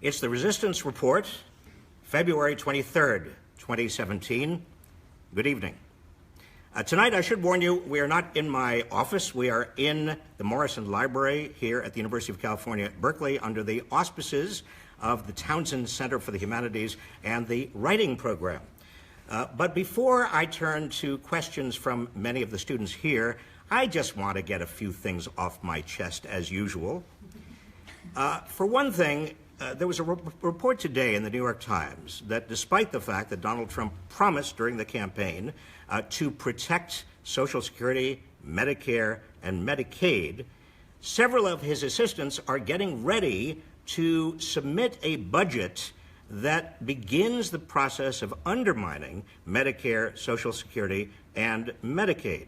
It's the Resistance Report, February 23rd, 2017. Good evening. Tonight, I should warn you, we are not in my office. We are in the Morrison Library here at the University of California at Berkeley under the auspices of the Townsend Center for the Humanities and the Writing Program. But before I turn to questions from many of the students here, I just want to get a few things off my chest as usual. For one thing, there was a report today in the New York Times that despite the fact that Donald Trump promised during the campaign to protect Social Security, Medicare, and Medicaid, several of his assistants are getting ready to submit a budget that begins the process of undermining Medicare, Social Security, and Medicaid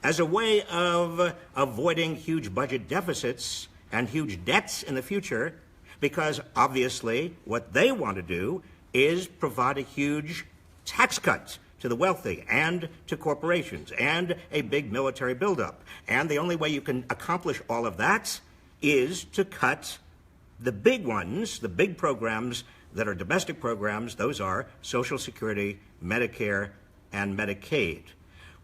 as a way of avoiding huge budget deficits and huge debts in the future, because obviously what they want to do is provide a huge tax cut to the wealthy and to corporations and a big military buildup. And the only way you can accomplish all of that is to cut the big ones, the big programs that are domestic programs. Those are Social Security, Medicare, and Medicaid.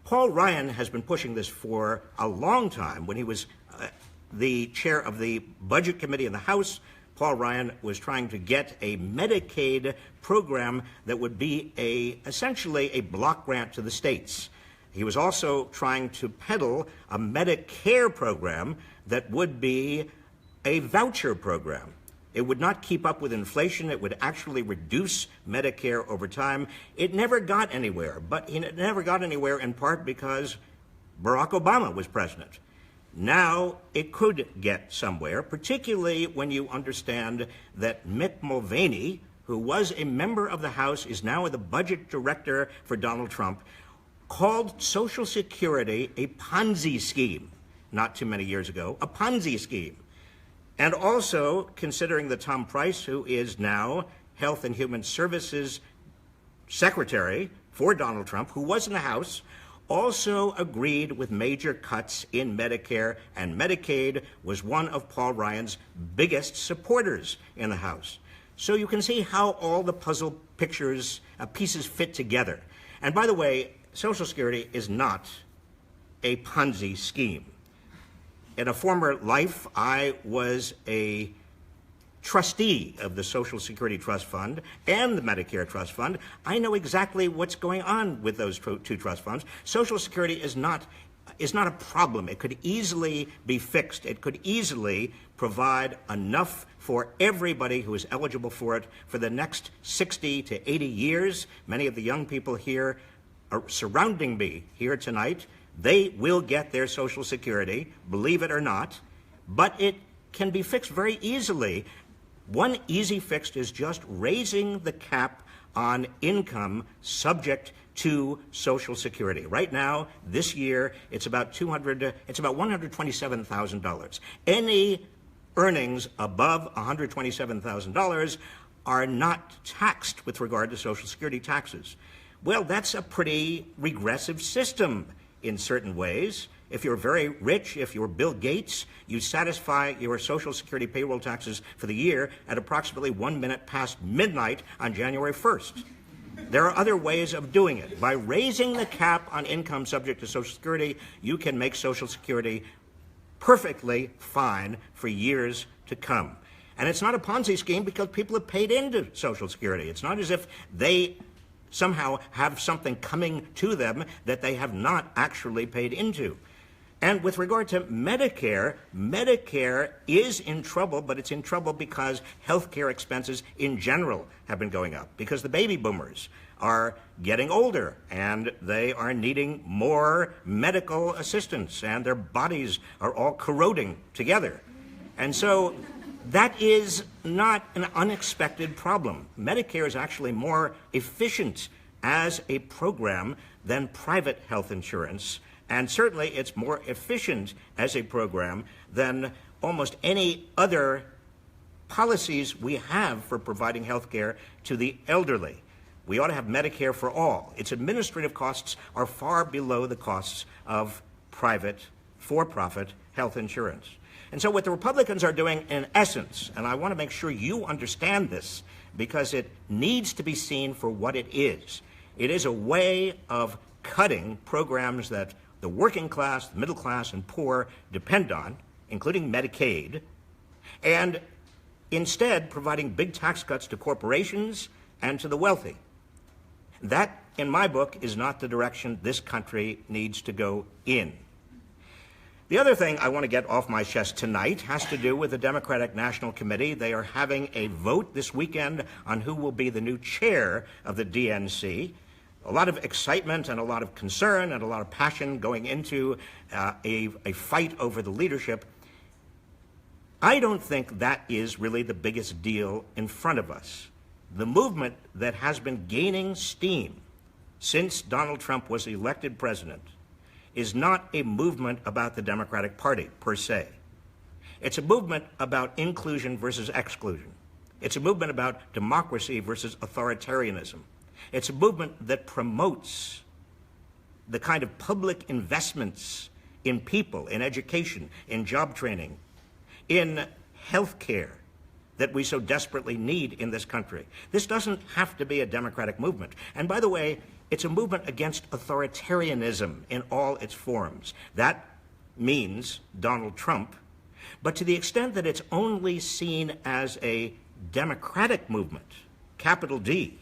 Paul Ryan has been pushing this for a long time. When he was the chair of the Budget Committee in the House, Paul Ryan was trying to get a Medicaid program that would be essentially a block grant to the states. He was also trying to peddle a Medicare program that would be a voucher program. It would not keep up with inflation. It would actually reduce Medicare over time. It never got anywhere, but it never got anywhere in part because Barack Obama was president. Now it could get somewhere, particularly when you understand that Mick Mulvaney, who was a member of the House, is now the budget director for Donald Trump, called Social Security a Ponzi scheme not too many years ago, a Ponzi scheme. And also, considering that Tom Price, who is now Health and Human Services Secretary for Donald Trump, who was in the House, also agreed with major cuts in Medicare, and Medicaid was one of Paul Ryan's biggest supporters in the House. So you can see how all the puzzle pieces fit together. And by the way, Social Security is not a Ponzi scheme. In a former life, I was a trustee of the Social Security Trust Fund and the Medicare Trust Fund. I know exactly what's going on with those two trust funds. Social Security is not a problem. It could easily be fixed. It could easily provide enough for everybody who is eligible for it for the next 60 to 80 years. Many of the young people here are surrounding me here tonight. They will get their Social Security, believe it or not, but it can be fixed very easily. One easy fix is just raising the cap on income subject to Social Security. Right now, this year, it's about $127,000. Any earnings above $127,000 are not taxed with regard to Social Security taxes. Well, that's a pretty regressive system in certain ways. If you're very rich, if you're Bill Gates, you satisfy your Social Security payroll taxes for the year at approximately 1 minute past midnight on January 1st. There are other ways of doing it. By raising the cap on income subject to Social Security, you can make Social Security perfectly fine for years to come. And it's not a Ponzi scheme because people have paid into Social Security. It's not as if they somehow have something coming to them that they have not actually paid into. And with regard to Medicare, Medicare is in trouble, but it's in trouble because health care expenses in general have been going up, because the baby boomers are getting older and they are needing more medical assistance and their bodies are all corroding together. And so that is not an unexpected problem. Medicare is actually more efficient as a program than private health insurance, and certainly it's more efficient as a program than almost any other policies we have for providing health care to the elderly. We ought to have Medicare for all. Its administrative costs are far below the costs of private, for-profit health insurance. And so what the Republicans are doing, in essence, and I want to make sure you understand this because it needs to be seen for what it is a way of cutting programs that the working class, the middle class, and poor depend on, including Medicaid, and instead providing big tax cuts to corporations and to the wealthy. That, in my book, is not the direction this country needs to go in. The other thing I want to get off my chest tonight has to do with the Democratic National Committee. They are having a vote this weekend on who will be the new chair of the DNC. A lot of excitement and a lot of concern and a lot of passion going into a fight over the leadership. I don't think that is really the biggest deal in front of us. The movement that has been gaining steam since Donald Trump was elected president is not a movement about the Democratic Party, per se. It's a movement about inclusion versus exclusion. It's a movement about democracy versus authoritarianism. It's a movement that promotes the kind of public investments in people, in education, in job training, in health care that we so desperately need in this country. This doesn't have to be a democratic movement. And by the way, it's a movement against authoritarianism in all its forms. That means Donald Trump. But to the extent that it's only seen as a democratic movement, capital D,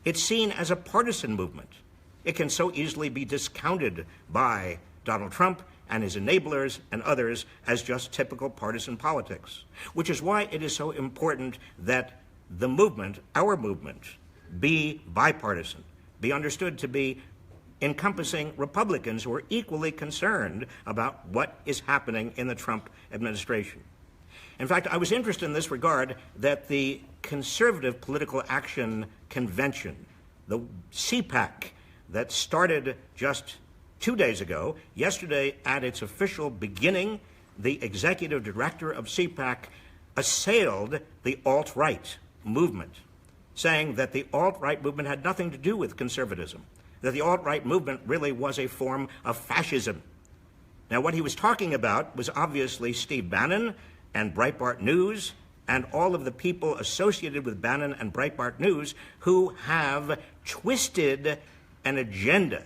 it's seen as a partisan movement. It can so easily be discounted by Donald Trump and his enablers and others as just typical partisan politics, which is why it is so important that the movement, our movement, be bipartisan, be understood to be encompassing Republicans who are equally concerned about what is happening in the Trump administration. In fact, I was interested in this regard that the Conservative Political Action Convention, the CPAC, that started just 2 days ago, yesterday at its official beginning, the executive director of CPAC assailed the alt-right movement, saying that the alt-right movement had nothing to do with conservatism, that the alt-right movement really was a form of fascism. Now, what he was talking about was obviously Steve Bannon and Breitbart News and all of the people associated with Bannon and Breitbart News who have twisted an agenda,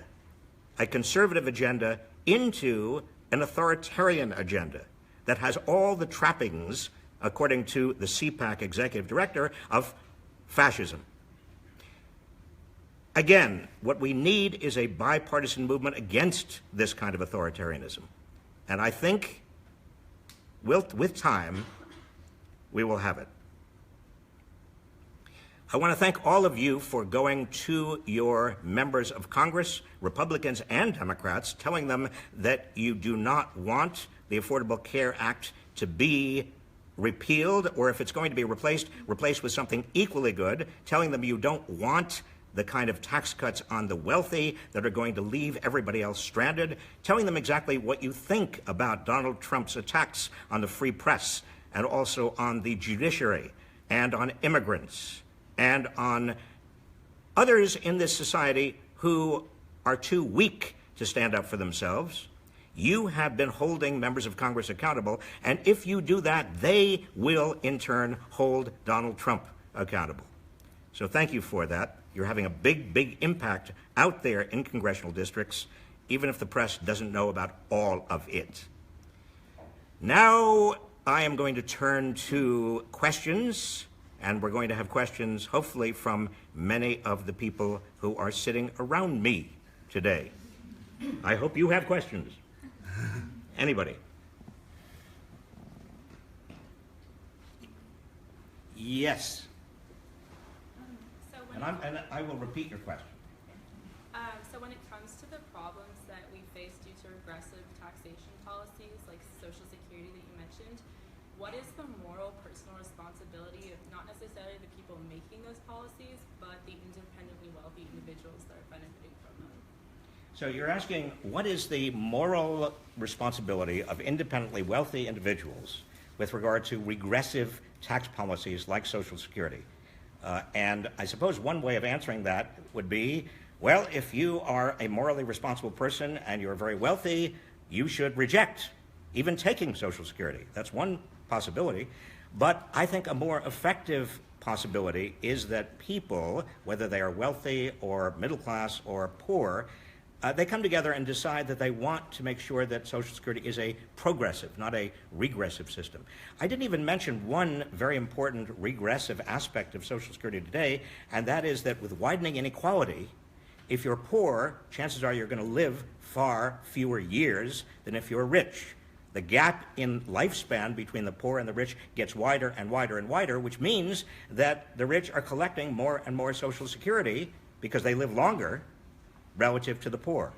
a conservative agenda, into an authoritarian agenda that has all the trappings, according to the CPAC executive director, of fascism. Again, what we need is a bipartisan movement against this kind of authoritarianism. And I think with time, we will have it. I want to thank all of you for going to your members of Congress, Republicans and Democrats, telling them that you do not want the Affordable Care Act to be repealed, or if it's going to be replaced with something equally good, telling them you don't want the kind of tax cuts on the wealthy that are going to leave everybody else stranded, telling them exactly what you think about Donald Trump's attacks on the free press and also on the judiciary and on immigrants and on others in this society who are too weak to stand up for themselves. You have been holding members of Congress accountable, and if you do that, they will in turn hold Donald Trump accountable. So thank you for that. You're having a big, big impact out there in congressional districts, even if the press doesn't know about all of it. Now I am going to turn to questions, and we're going to have questions, hopefully, from many of the people who are sitting around me today. I hope you have questions. Anybody? Yes. And I will repeat your question. So when it comes to the problems that we face due to regressive taxation policies like Social Security that you mentioned, what is the moral personal responsibility of not necessarily the people making those policies, but the independently wealthy individuals that are benefiting from them? So you're asking, what is the moral responsibility of independently wealthy individuals with regard to regressive tax policies like Social Security? And I suppose one way of answering that would be, well, if you are a morally responsible person and you're very wealthy, you should reject even taking Social Security. That's one possibility. But I think a more effective possibility is that people, whether they are wealthy or middle class or poor, they come together and decide that they want to make sure that Social Security is a progressive, not a regressive system. I didn't even mention one very important regressive aspect of Social Security today, and that is that with widening inequality, if you're poor, chances are you're going to live far fewer years than if you're rich. The gap in lifespan between the poor and the rich gets wider and wider and wider, which means that the rich are collecting more and more Social Security because they live longer relative to the poor.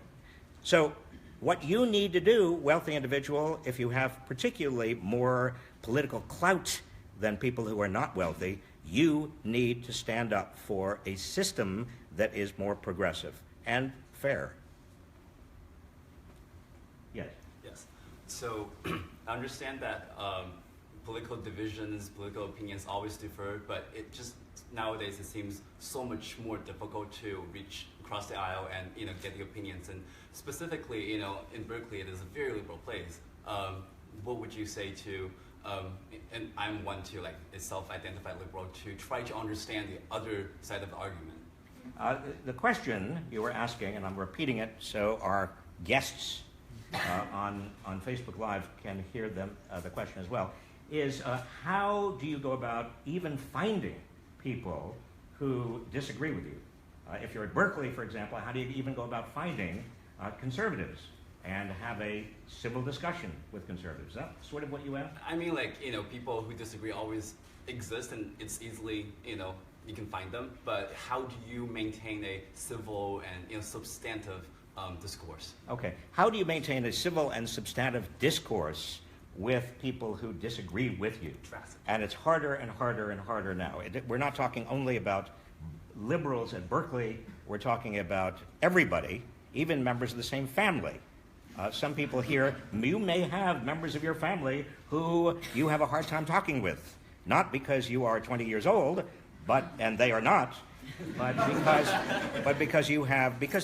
So what you need to do, wealthy individual, if you have particularly more political clout than people who are not wealthy, you need to stand up for a system that is more progressive and fair. Yes. Yes. So I understand that political divisions, political opinions always differ, but it just nowadays it seems so much more difficult to reach across the aisle and get the opinions. And specifically, in Berkeley, it is a very liberal place. What would you say to and I'm one to a self-identified liberal to try to understand the other side of the argument? The question you were asking, and I'm repeating it so our guests on Facebook Live can hear the question as well, is how do you go about even finding people who disagree with you? If you're at Berkeley, for example, how do you even go about finding conservatives and have a civil discussion with conservatives? Is that sort of what you asked? I mean, people who disagree always exist, and it's easily, you can find them. But how do you maintain a civil and substantive discourse? Okay. How do you maintain a civil and substantive discourse with people who disagree with you? Drastic. And it's harder and harder and harder now. We're not talking only about liberals at Berkeley. We're talking about everybody, even members of the same family. Some people here, you may have members of your family who you have a hard time talking with, not because you are 20 years old, and they are not, but because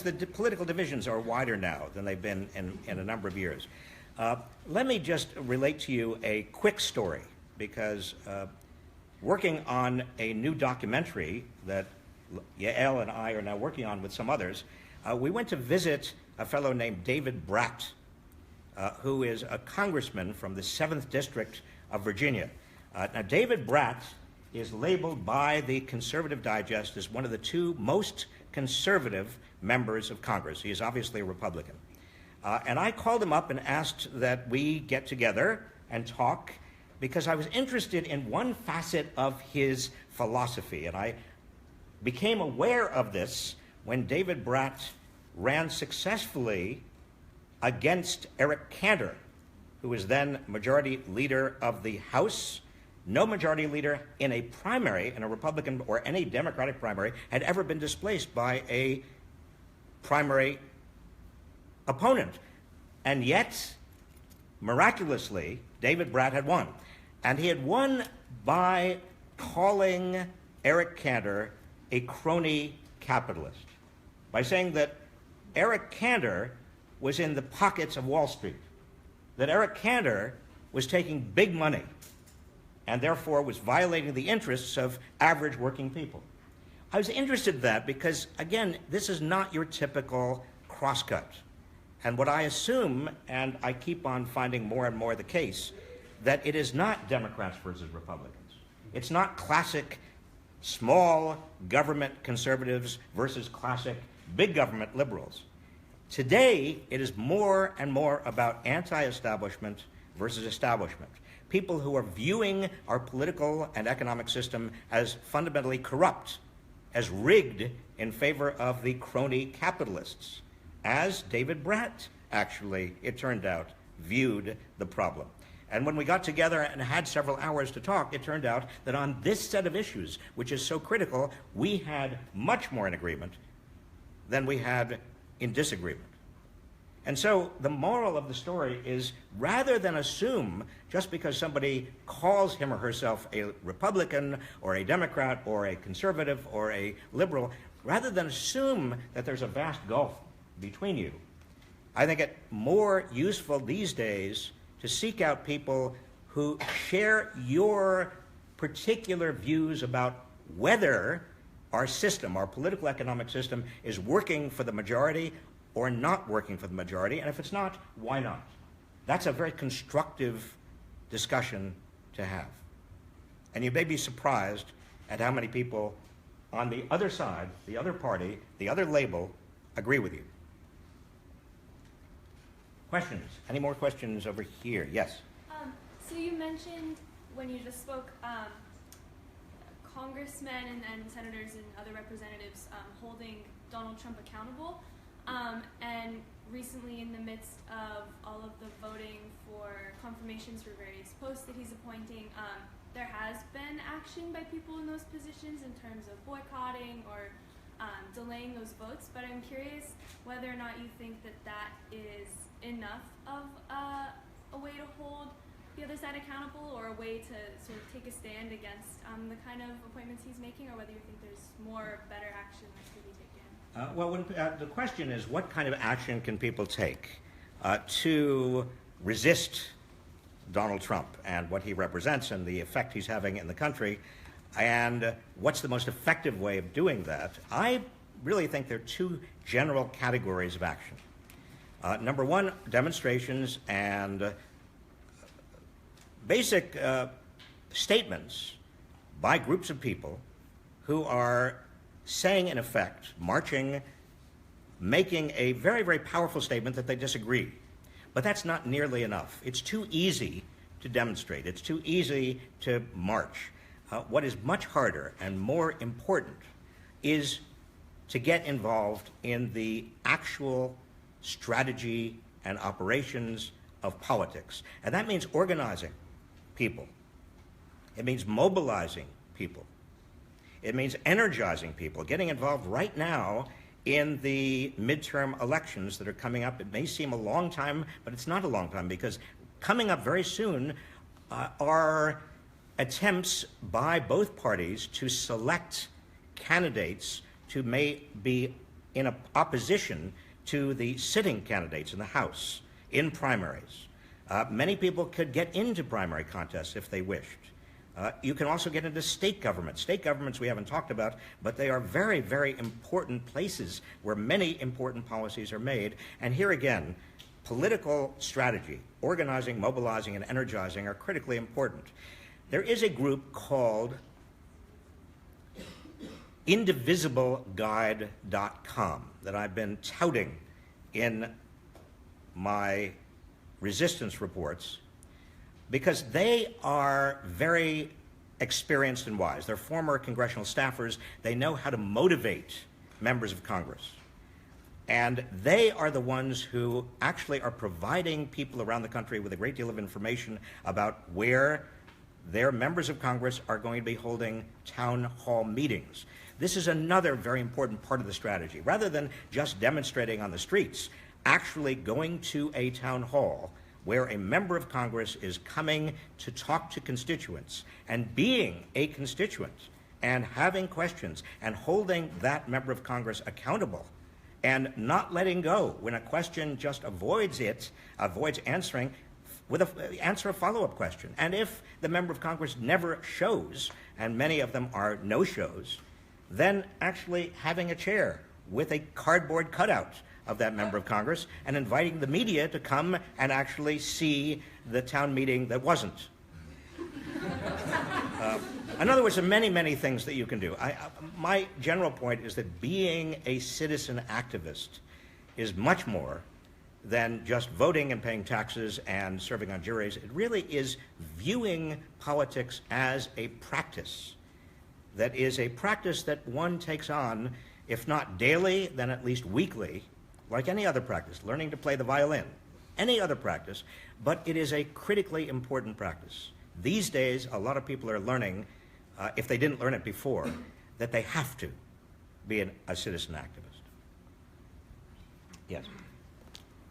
the political divisions are wider now than they've been in a number of years. Let me just relate to you a quick story, because working on a new documentary that Yael and I are now working on with some others, we went to visit a fellow named David Bratt, who is a congressman from the 7th District of Virginia. Now, David Bratt is labeled by the Conservative Digest as one of the 2 most conservative members of Congress. He is obviously a Republican. And I called him up and asked that we get together and talk, because I was interested in one facet of his philosophy. And I became aware of this when David Bratt ran successfully against Eric Cantor, who was then Majority Leader of the House. No majority leader in a primary, in a Republican or any Democratic primary, had ever been displaced by a primary opponent. And yet, miraculously, David Bratt had won. And he had won by calling Eric Cantor a crony capitalist, by saying that Eric Cantor was in the pockets of Wall Street, that Eric Cantor was taking big money and therefore was violating the interests of average working people. I was interested in that because, again, this is not your typical crosscut. And what I assume, and I keep on finding more and more the case, that it is not Democrats versus Republicans. It's not classic small government conservatives versus classic big government liberals. Today, it is more and more about anti-establishment versus establishment. People who are viewing our political and economic system as fundamentally corrupt, as rigged in favor of the crony capitalists, as David Bratt actually, it turned out, viewed the problem. And when we got together and had several hours to talk, it turned out that on this set of issues, which is so critical, we had much more in agreement than we had in disagreement. And so the moral of the story is, rather than assume just because somebody calls him or herself a Republican or a Democrat or a conservative or a liberal, rather than assume that there's a vast gulf between you, I think it more useful these days to seek out people who share your particular views about whether our system, our political economic system, is working for the majority or not working for the majority, and if it's not, why not? That's a very constructive discussion to have. And you may be surprised at how many people on the other side, the other party, the other label, agree with you. Questions? Any more questions over here? Yes? So you mentioned when you just spoke, congressmen and senators and other representatives holding Donald Trump accountable. And recently, in the midst of all of the voting for confirmations for various posts that he's appointing, there has been action by people in those positions in terms of boycotting or delaying those votes. But I'm curious whether or not you think that that is enough of a way to hold the other side accountable, or a way to sort of take a stand against the kind of appointments he's making, or whether you think there's more better action that could be taken. Well, the question is, what kind of action can people take to resist Donald Trump and what he represents and the effect he's having in the country, and what's the most effective way of doing that? I really think there are two general categories of action. Number one, demonstrations and basic statements by groups of people who are saying, in effect, marching, making a very, very powerful statement that they disagree. But that's not nearly enough. It's too easy to demonstrate. It's too easy to march. What is much harder and more important is to get involved in the actual strategy and operations of politics. And that means organizing people. It means mobilizing people. It means energizing people, getting involved right now in the midterm elections that are coming up. It may seem a long time, but it's not a long time, because coming up very soon are attempts by both parties to select candidates to may be in opposition to the sitting candidates in the House in primaries. Many people could get into primary contests if they wished. You can also get into state governments. State governments we haven't talked about, but they are very, very important places where many important policies are made. And here again, political strategy, organizing, mobilizing, and energizing are critically important. There is a group called indivisibleguide.com that I've been touting in my resistance reports, because they are very experienced and wise. They're former congressional staffers. They know how to motivate members of Congress. And they are the ones who actually are providing people around the country with a great deal of information about where their members of Congress are going to be holding town hall meetings. This is another very important part of the strategy. Rather than just demonstrating on the streets, actually going to a town hall where a member of Congress is coming to talk to constituents and being a constituent and having questions and holding that member of Congress accountable and not letting go when a question just avoids answering, answer a follow-up question. And if the member of Congress never shows, and many of them are no-shows, then actually having a chair with a cardboard cutout of that member of Congress and inviting the media to come and actually see the town meeting that wasn't. In other words, there are many, many things that you can do. My general point is that being a citizen activist is much more than just voting and paying taxes and serving on juries. It really is viewing politics as a practice that is a practice that one takes on, if not daily, then at least weekly, like any other practice, learning to play the violin, any other practice, but it is a critically important practice. These days, a lot of people are learning, if they didn't learn it before, that they have to be a citizen activist. Yes?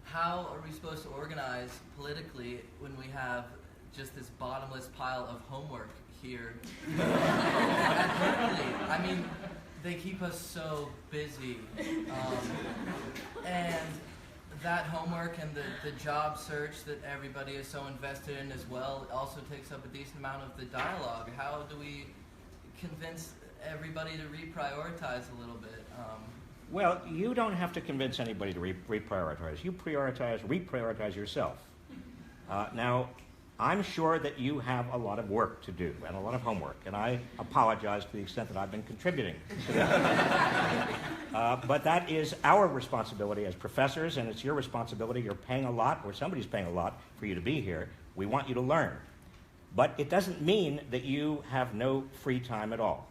How are we supposed to organize politically when we have just this bottomless pile of homework here at Berkeley? I mean, they keep us so busy. And that homework and the job search that everybody is so invested in as well also takes up a decent amount of the dialogue. How do we convince everybody to reprioritize a little bit? Well, you don't have to convince anybody to reprioritize. You reprioritize yourself. Now, I'm sure that you have a lot of work to do and a lot of homework, and I apologize to the extent that I've been contributing to that. But that is our responsibility as professors, and it's your responsibility. You're paying a lot, or somebody's paying a lot for you to be here. We want you to learn. But it doesn't mean that you have no free time at all.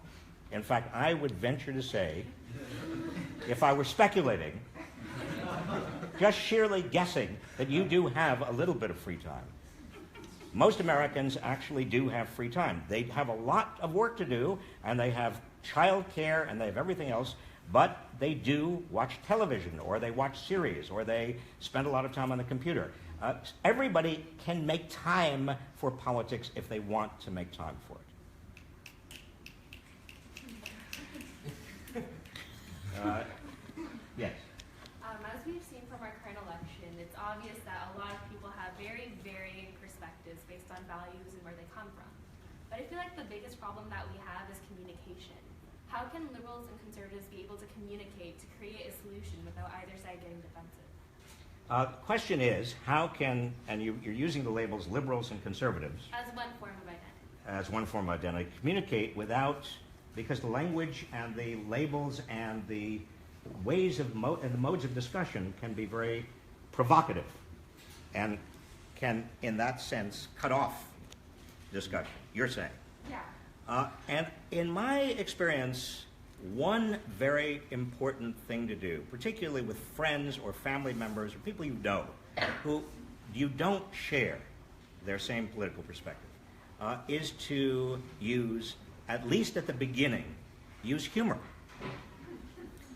In fact, I would venture to say, if I were speculating, just sheerly guessing, that you do have a little bit of free time. Most Americans actually do have free time. They have a lot of work to do, and they have child care, and they have everything else, but they do watch television, or they watch series, or they spend a lot of time on the computer. Everybody can make time for politics if they want to make time for it. Yes? As we've seen from our current election, it's obvious that a lot of people have very varying perspectives based on values and where they come from. But I feel like the biggest problem that we have is communication. How can liberals and conservatives be able to communicate to create a solution without either side getting defensive? The question is, how can, and you're using the labels liberals and conservatives As one form of identity. as one form of identity, communicate without, because the language and the labels and the ways of and the modes of discussion can be very provocative and can, in that sense, cut off discussion, you're saying. Yeah. And in my experience, one very important thing to do, particularly with friends or family members or people you know who you don't share their same political perspective, is to use, at least at the beginning, use humor.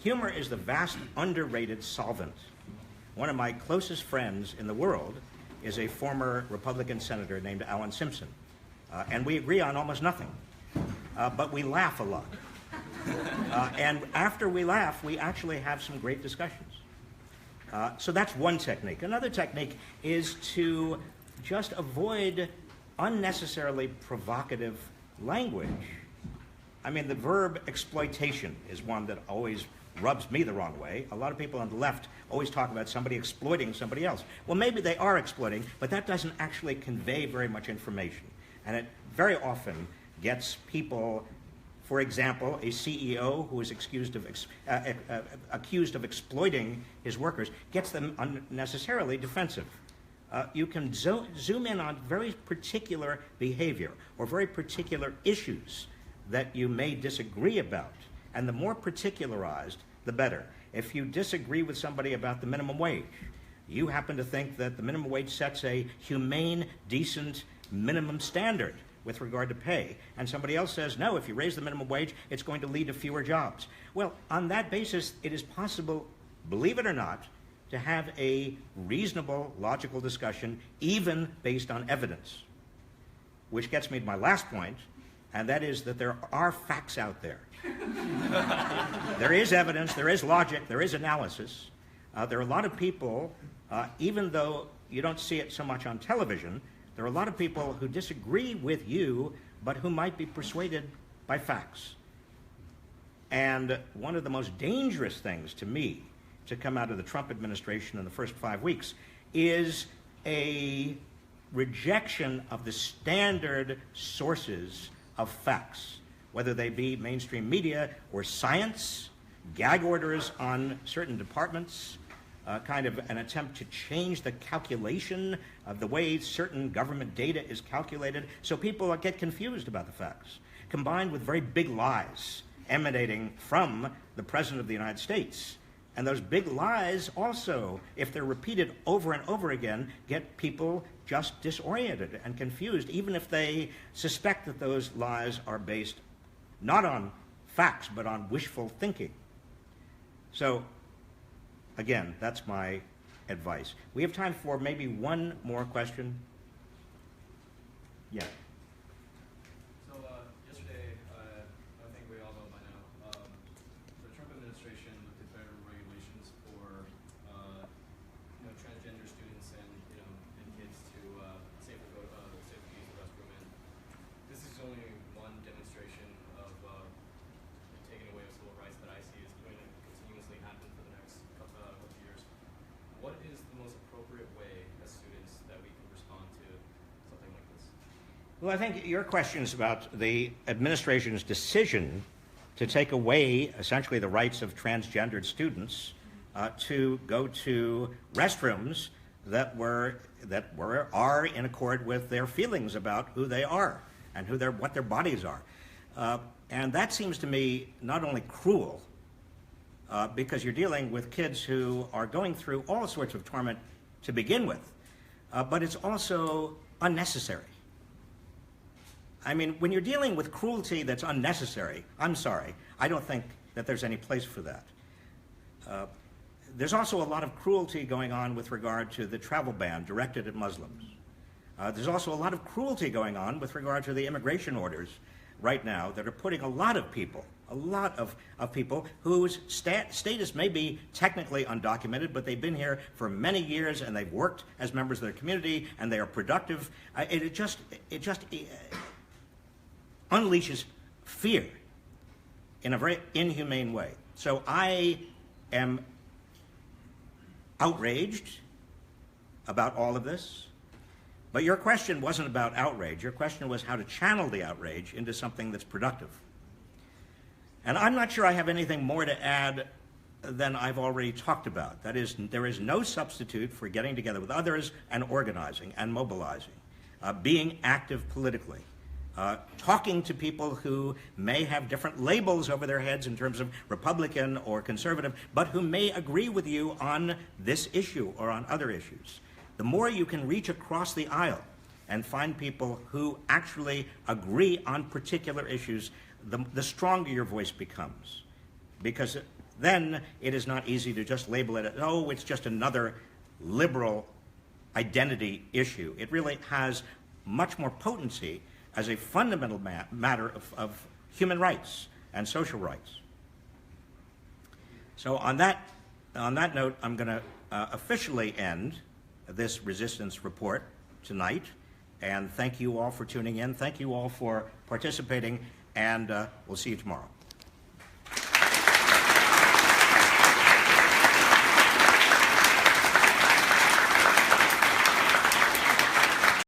Humor is the vast underrated solvent. One of my closest friends in the world is a former Republican senator named Alan Simpson. And we agree on almost nothing, but we laugh a lot. And after we laugh, we actually have some great discussions. So that's one technique. Another technique is to just avoid unnecessarily provocative language. I mean, the verb exploitation is one that always rubs me the wrong way. A lot of people on the left always talk about somebody exploiting somebody else. Well, maybe they are exploiting, but that doesn't actually convey very much information. And it very often gets people, for example, a CEO who is accused of exploiting his workers, gets them unnecessarily defensive. You can zoom in on very particular behavior or very particular issues that you may disagree about. And the more particularized, the better. If you disagree with somebody about the minimum wage, you happen to think that the minimum wage sets a humane, decent minimum standard with regard to pay, and somebody else says, no, if you raise the minimum wage, it's going to lead to fewer jobs. Well, on that basis, it is possible, believe it or not, to have a reasonable, logical discussion, even based on evidence. Which gets me to my last point, and that is that there are facts out there. There is evidence, there is logic, there is analysis. There are a lot of people, even though you don't see it so much on television, there are a lot of people who disagree with you, but who might be persuaded by facts. And one of the most dangerous things to me to come out of the Trump administration in the first 5 weeks is a rejection of the standard sources of facts, whether they be mainstream media or science, gag orders on certain departments, kind of an attempt to change the calculation of the way certain government data is calculated, so people get confused about the facts, combined with very big lies emanating from the President of the United States. And those big lies also, if they're repeated over and over again, get people just disoriented and confused, even if they suspect that those lies are based not on facts, but on wishful thinking. So, again, that's my advice. We have time for maybe one more question. Yeah. So yesterday, I think we all know by now, the Trump administration declared regulations for Well, I think your question is about the administration's decision to take away essentially the rights of transgendered students to go to restrooms that are in accord with their feelings about who they are and what their bodies are. And that seems to me not only cruel, because you're dealing with kids who are going through all sorts of torment to begin with, but it's also unnecessary. I mean, when you're dealing with cruelty that's unnecessary, I'm sorry, I don't think that there's any place for that. There's also a lot of cruelty going on with regard to the travel ban directed at Muslims. There's also a lot of cruelty going on with regard to the immigration orders right now that are putting a lot of people whose status may be technically undocumented, but they've been here for many years and they've worked as members of their community and they are productive. It just unleashes fear in a very inhumane way. So I am outraged about all of this. But your question wasn't about outrage. Your question was how to channel the outrage into something that's productive. And I'm not sure I have anything more to add than I've already talked about. That is, there is no substitute for getting together with others and organizing and mobilizing, being active politically, talking to people who may have different labels over their heads in terms of Republican or conservative, but who may agree with you on this issue or on other issues. The more you can reach across the aisle and find people who actually agree on particular issues, the stronger your voice becomes. Because then it is not easy to just label it as, oh, it's just another liberal identity issue. It really has much more potency as a fundamental matter of human rights and social rights. So on that note, I'm going to officially end this resistance report tonight, and thank you all for tuning in. Thank you all for participating, and we'll see you tomorrow.